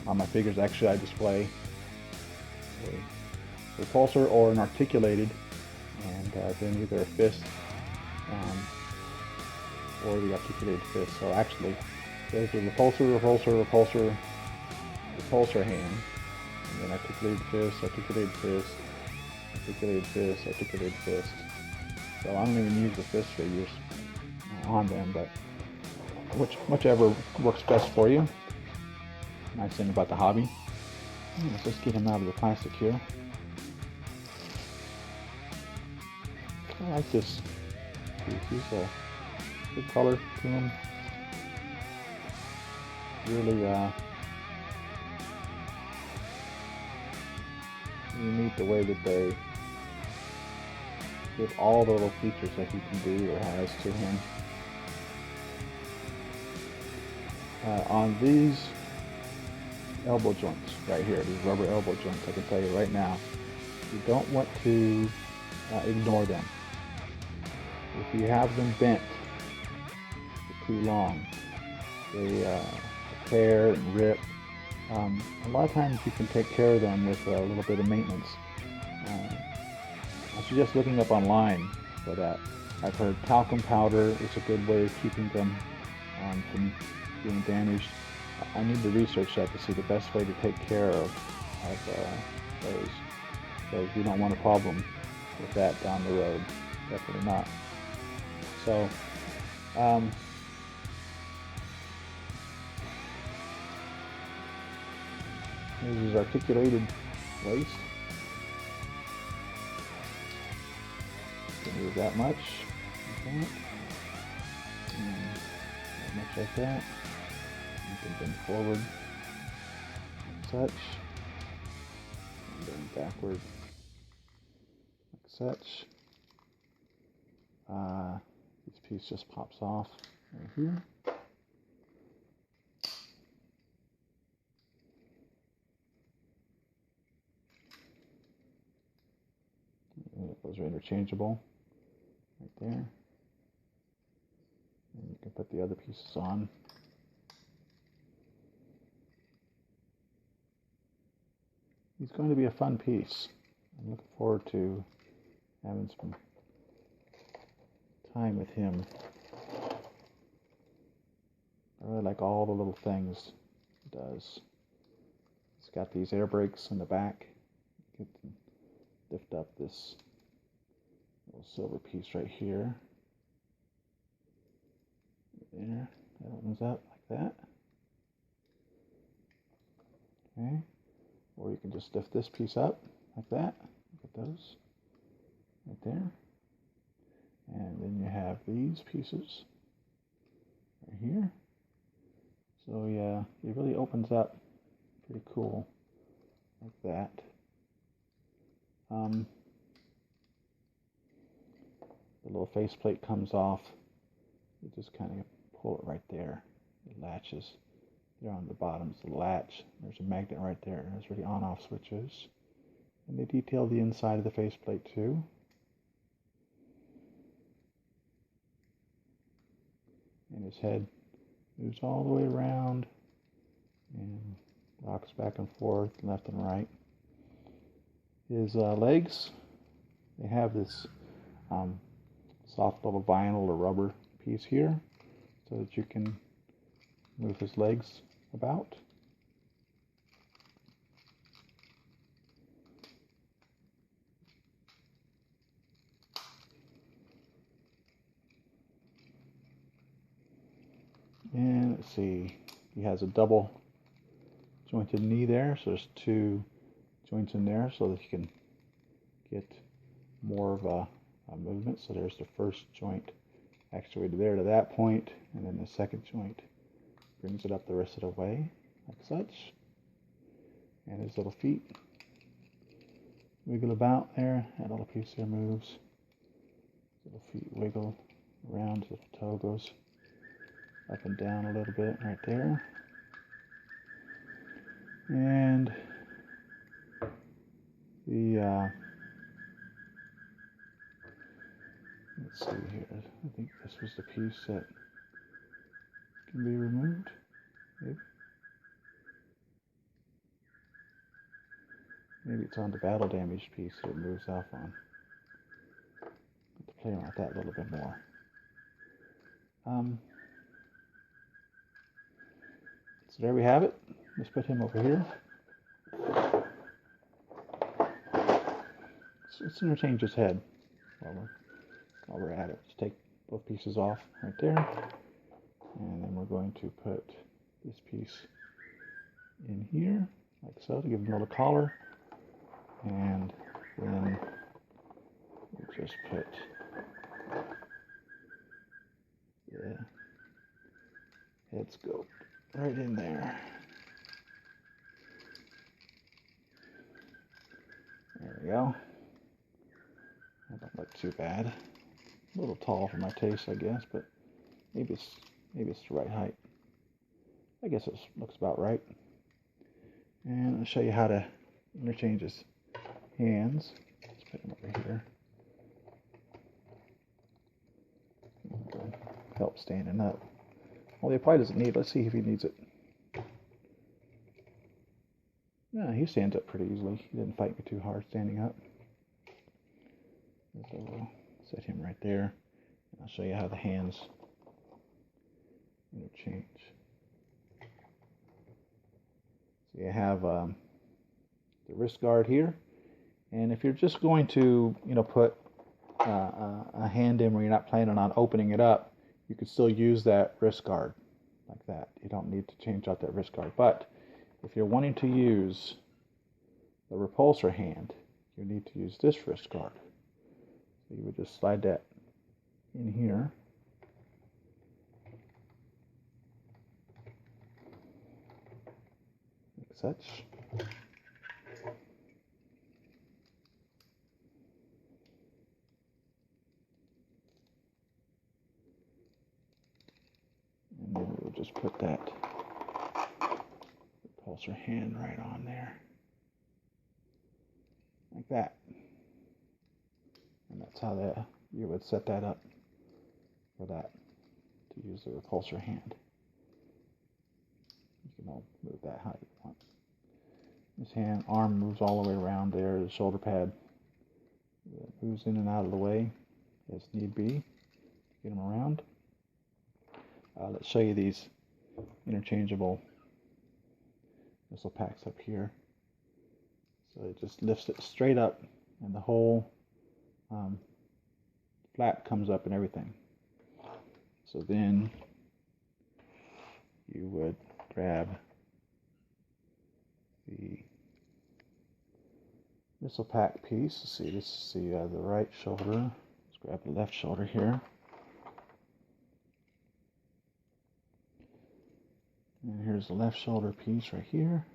on my figures. Actually, I display a repulsor or an articulated, and then either a fist or the articulated fist. So actually, there's the repulsor, repulsor, repulsor, repulsor hand, and then articulated fist, articulated fist, articulated fist, articulated fist. So I don't even use the fist figures on them, but whichever works best for you. Nice thing about the hobby. Let's just get him out of the plastic here. I like this piece. He's a good color to him. Really neat the way that they give all the little features that he can do or has to him. On these elbow joints right here, these rubber elbow joints, I can tell you right now, you don't want to ignore them. If you have them bent for too long, they tear and rip. A lot of times you can take care of them with a little bit of maintenance. I suggest looking up online for that. I've heard talcum powder is a good way of keeping them from being damaged. I need to research that to see the best way to take care of those, because you don't want a problem with that down the road. Definitely not. So, here's his articulated waist. Don't move that much, like that. And that much like that. You can bend forward, like such, and bend backward, like such. This piece just pops off right here. Those are interchangeable right there. And you can put the other pieces on. He's going to be a fun piece. I'm looking forward to having some time with him. I really like all the little things he does. He's got these air brakes in the back. You can lift up this little silver piece right here. There, that opens up like that. Okay. Or you can just lift this piece up like that. Look at those right there. And then you have these pieces right here. So yeah, it really opens up pretty cool like that. The little faceplate comes off. You just kind of pull it right there. It latches. There on the bottom is the latch. There's a magnet right there. There's really on-off switches. And they detail the inside of the faceplate too. And his head moves all the way around and rocks back and forth, left and right. His legs, they have this soft little vinyl or rubber piece here so that you can move his legs about. And let's see, he has a double jointed knee there, so there's two joints in there so that you can get more of a movement. So there's the first joint actuated there to that point, and then the second joint brings it up the rest of the way, like such. And his little feet wiggle about there. That little piece there moves. Little feet wiggle around, his little toe goes up and down a little bit right there. And the let's see here. I think this was the piece that can be removed. Maybe. Maybe it's on the battle damage piece that it moves off on. Have to play around with that a little bit more. So there we have it. Let's put him over here. So let's interchange his head while we're at it. Just take both pieces off right there. And then we're going to put this piece in here, like so, to give him a little collar. And then we'll just put the head scope right in there. There we go. That don't look too bad. A little tall for my taste, I guess, but maybe it's the right height. I guess it looks about right. And I'll show you how to interchange his hands. Let's put him over here. Help standing up. Well, he probably doesn't need it. Let's see if he needs it. No, he stands up pretty easily. He didn't fight me too hard standing up. So we'll set him right there. And I'll show you how the hands interchange. So you have the wrist guard here. And if you're just going to, put a hand in where you're not planning on opening it up, you could still use that wrist guard like that. You don't need to change out that wrist guard. But if you're wanting to use the repulsor hand, you need to use this wrist guard. So you would just slide that in here. Like such. And then we'll just put that repulsor hand right on there. Like that. And that's how you would set that up for that, to use the repulsor hand. You can move that how you want. This arm moves all the way around there, the shoulder pad moves in and out of the way as need be to get them around. Let's show you these interchangeable missile packs up here. So it just lifts it straight up, and the whole flap comes up and everything. So then you would grab the missile pack piece. Let's see, this is the right shoulder. Let's grab the left shoulder here. And here's the left shoulder piece right here.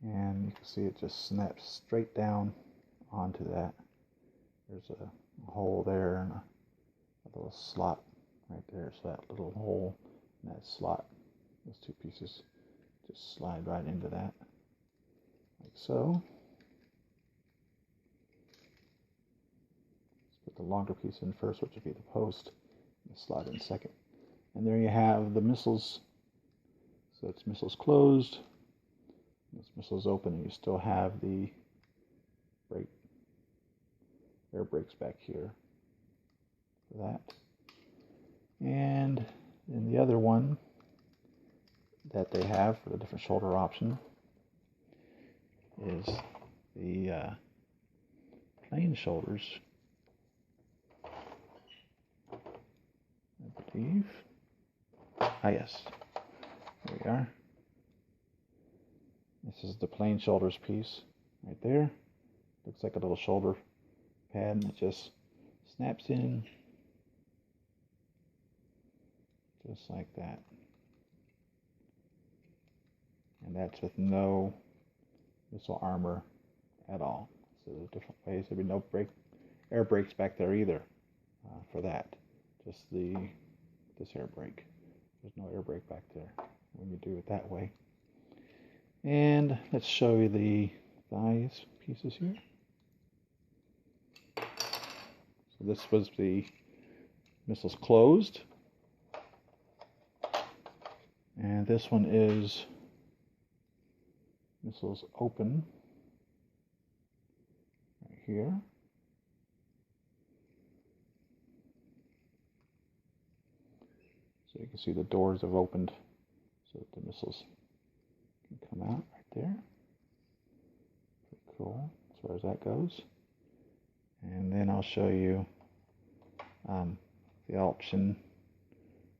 And you can see it just snaps straight down onto that. There's a hole there and a little slot right there. So that little hole and that slot, those two pieces just slide right into that, like so. Let's put the longer piece in first, which would be the post, and the slot in second. And there you have the missiles. So it's missiles closed, this missile's open, and you still have the air brakes back here for that. And then the other one that they have for the different shoulder option is the plain shoulders, I believe. Ah, yes. There we are. This is the plain shoulders piece right there. Looks like a little shoulder pad, and it just snaps in just like that. And that's with no missile armor at all. So there's different ways. There'll be no air brakes back there either for that. Just this air brake. There's no air brake back there when you do it that way. And let's show you the thighs pieces here. So this was the missiles closed. And this one is missiles open. here. So you can see the doors have opened so that the missiles can come out right there. Pretty cool as far as that goes. And then I'll show you the option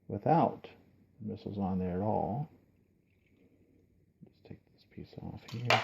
without missiles on there at all. Just take this piece off here.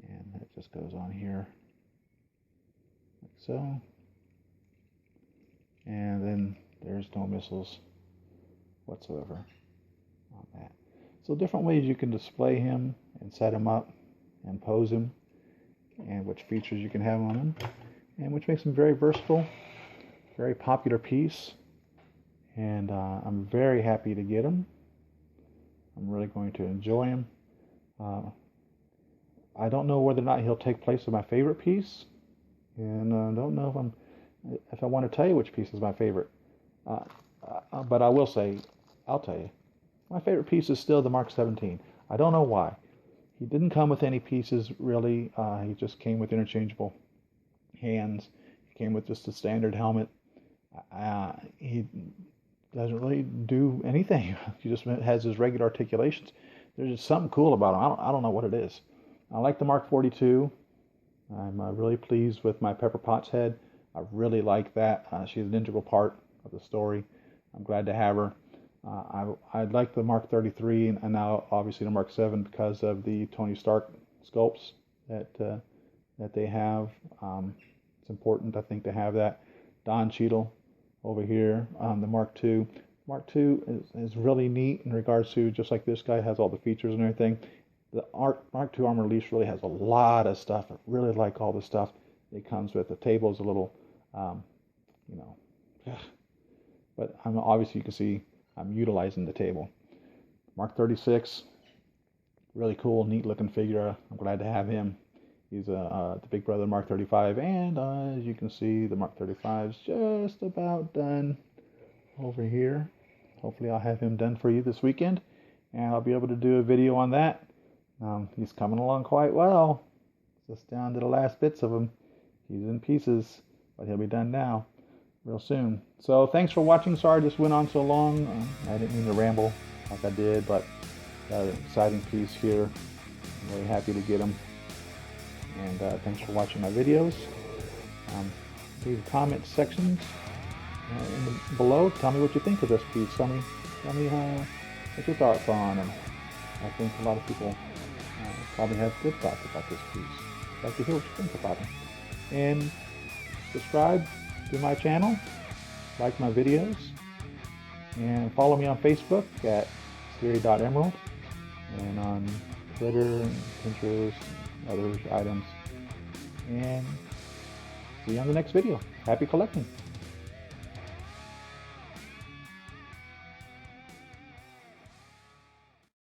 And that just goes on here like so. And then there's no missiles whatsoever on that. So different ways you can display him and set him up and pose him, and which features you can have on him, and which makes him very versatile, very popular piece. And I'm very happy to get him. I'm really going to enjoy him. I don't know whether or not he'll take place in my favorite piece, and I don't know if I want to tell you which piece is my favorite. But I will say, I'll tell you, my favorite piece is still the Mark 17. I don't know why. He didn't come with any pieces really. He just came with interchangeable hands. He came with just a standard helmet. He doesn't really do anything. He just has his regular articulations. There's just something cool about him. I don't know what it is. I like the Mark 42. I'm really pleased with my Pepper Potts head. I really like that. She's an integral part of the story. I'm glad to have her. I like the Mark 33 and now obviously the Mark 7 because of the Tony Stark sculpts that they have. It's important, I think, to have that. Don Cheadle over here, the Mark II. Mark II is really neat in regards to, just like this guy has all the features and everything. The Mark II Armor Release really has a lot of stuff. I really like all the stuff it comes with. The table is a little, but obviously you can see I'm utilizing the table. Mark 36, really cool, neat looking figure. I'm glad to have him. He's the big brother of Mark 35, and as you can see, the Mark 35 is just about done over here. Hopefully I'll have him done for you this weekend, and I'll be able to do a video on that. He's coming along quite well. Just down to the last bits of him. He's in pieces, but he'll be done now real soon. So thanks for watching. Sorry this went on so long. I didn't mean to ramble like I did, but got an exciting piece here. I'm really happy to get him. And thanks for watching my videos. Leave comment sections below. Tell me what you think of this piece. Tell me what your thoughts on. And I think a lot of people probably have good thoughts about this piece. I'd like to hear what you think about it. And subscribe to my channel, like my videos, and follow me on Facebook at Siri.Emerald, and on Twitter and Pinterest and other items. And see you on the next video. Happy collecting!